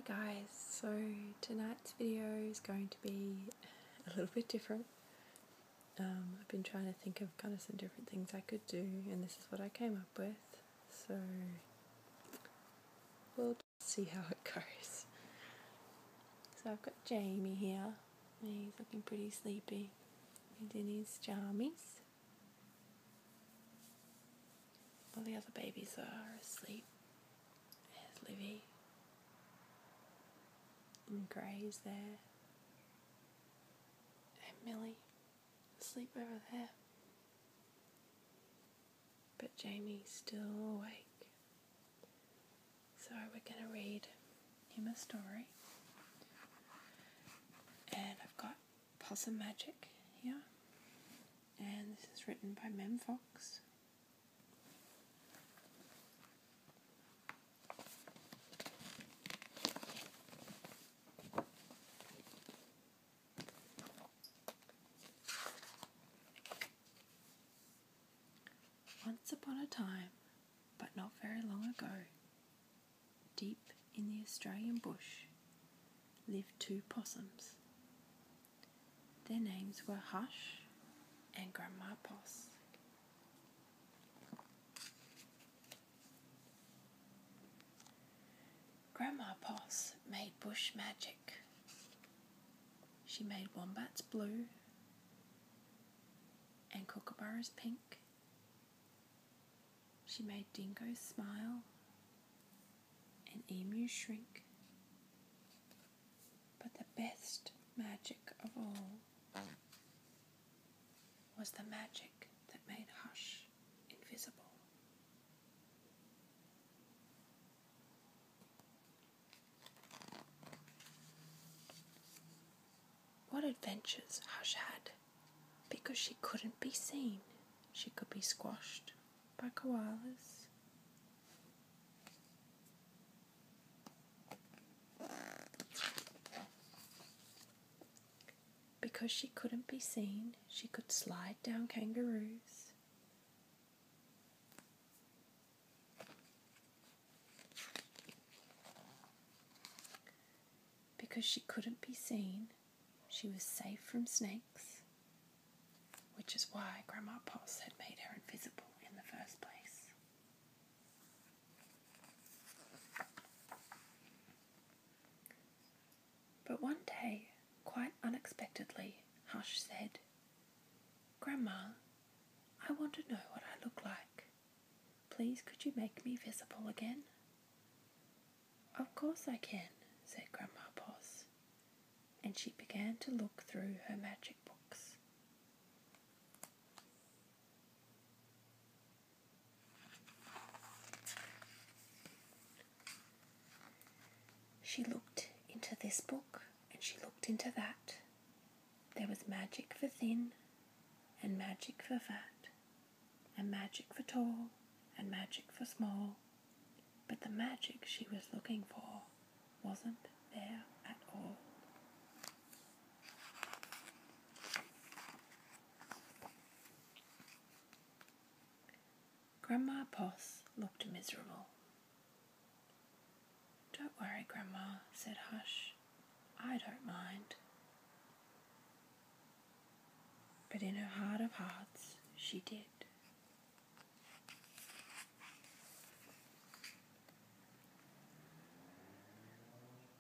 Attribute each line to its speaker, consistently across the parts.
Speaker 1: Hey guys, so tonight's video is going to be a little bit different. I've been trying to think of kind of some different things I could do, and this is what I came up with, so we'll see how it goes. So I've got Jamie here, and he's looking pretty sleepy. He's in his jammies. All the other babies are asleep. There's Livy. And Gray's there. And Millie asleep over there. But Jamie's still awake. So we're going to read him a story. And I've got Possum Magic here. And this is written by Mem Fox. Once upon a time, but not very long ago, deep in the Australian bush, lived two possums. Their names were Hush and Grandma Poss. Grandma Poss made bush magic. She made wombats blue and kookaburras pink. She made dingoes smile and emus shrink. But the best magic of all was the magic that made Hush invisible. What adventures Hush had, because she couldn't be seen. She could be squashed by koalas, because she couldn't be seen, she could slide down kangaroos, because she couldn't be seen, she was safe from snakes, which is why Grandma Poss had made her invisible in the first place. But one day, quite unexpectedly, Hush said, "Grandma, I want to know what I look like. Please could you make me visible again?" "Of course I can," said Grandma Poss, and she began to look through her magic books. She looked into this book and she looked into that. There was magic for thin and magic for fat and magic for tall and magic for small, but the magic she was looking for wasn't there at all. Grandma Poss looked miserable. "Don't worry, Grandma," said Hush. "I don't mind." But in her heart of hearts, she did.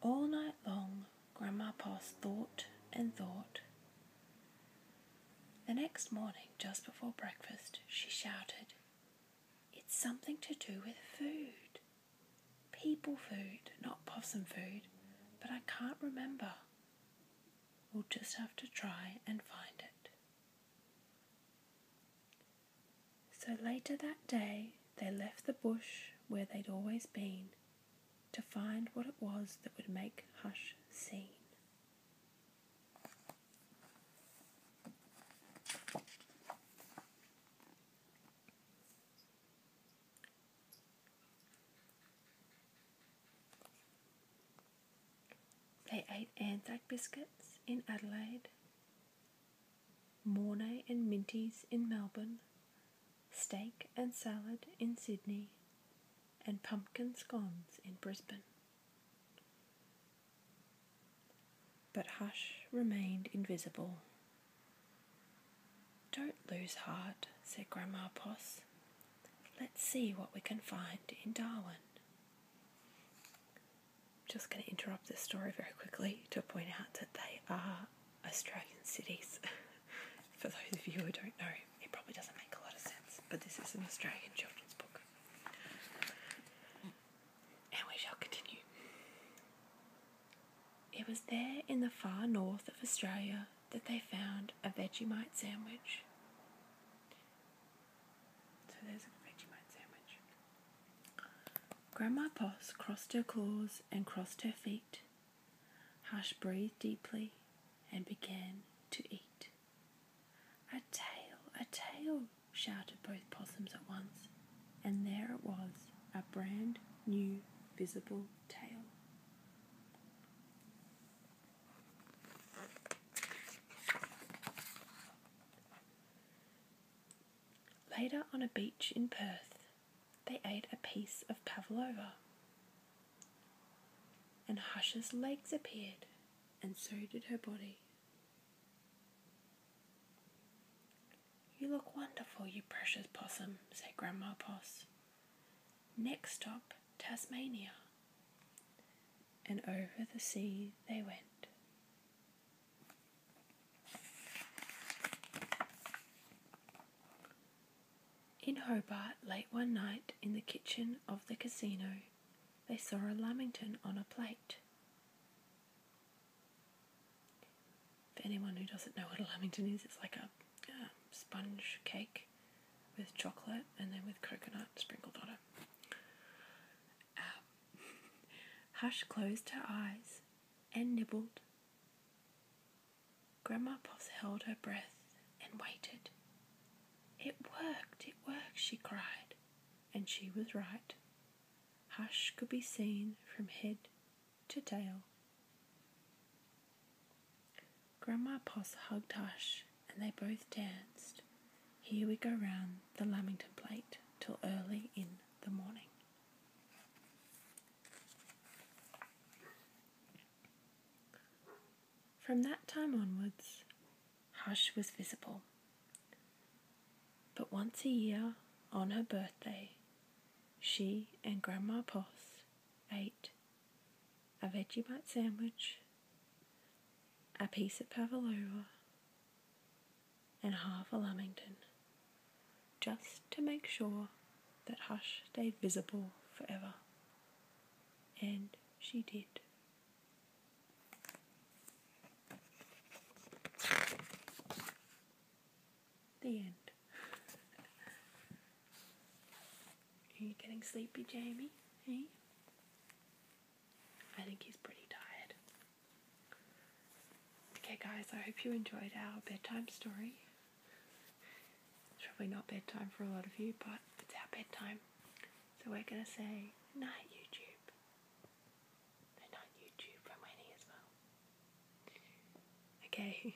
Speaker 1: All night long, Grandma Poss thought and thought. The next morning, just before breakfast, she shouted, "It's something to do with food. People food, not possum food, but I can't remember. We'll just have to try and find it." So later that day, they left the bush where they'd always been to find what it was that would make Hush seen. They ate Anzac biscuits in Adelaide, Mornay and Minties in Melbourne, steak and salad in Sydney, and pumpkin scones in Brisbane. But Hush remained invisible. "Don't lose heart," said Grandma Poss. "Let's see what we can find in Darwin." Just going to interrupt this story very quickly to point out that they are Australian cities. For those of you who don't know, it probably doesn't make a lot of sense, but this is an Australian children's book. And we shall continue. It was there in the far north of Australia that they found a Vegemite sandwich. So there's a Vegemite sandwich. Grandma Poss crossed her claws and crossed her feet. Hush breathed deeply and began to eat. "A tail," shouted both possums at once, and there it was, a brand new visible tail. Later on a beach in Perth, they ate a piece of pavlova, and Hush's legs appeared, and so did her body. "You look wonderful, you precious possum," said Grandma Poss. "Next stop, Tasmania." And over the sea they went. In Hobart, late one night, in the kitchen of the casino, they saw a lamington on a plate. For anyone who doesn't know what a lamington is, it's like a sponge cake with chocolate and then with coconut sprinkled on it. Hush closed her eyes and nibbled. Grandma Poss held her breath and waited. It worked, she cried, and she was right. Hush could be seen from head to tail. Grandma Poss hugged Hush, and they both danced. Here we go round the lamington plate till early in the morning. From that time onwards, Hush was visible. But once a year, on her birthday, she and Grandma Poss ate a Vegemite sandwich, a piece of pavlova, and half a lamington, just to make sure that Hush stayed visible forever. And she did. The end. Are you getting sleepy, Jamie? Hey? I think he's pretty tired. Okay guys, I hope you enjoyed our bedtime story. It's probably not bedtime for a lot of you, but it's our bedtime. So we're going to say, night YouTube. And night YouTube from Winnie as well. Okay,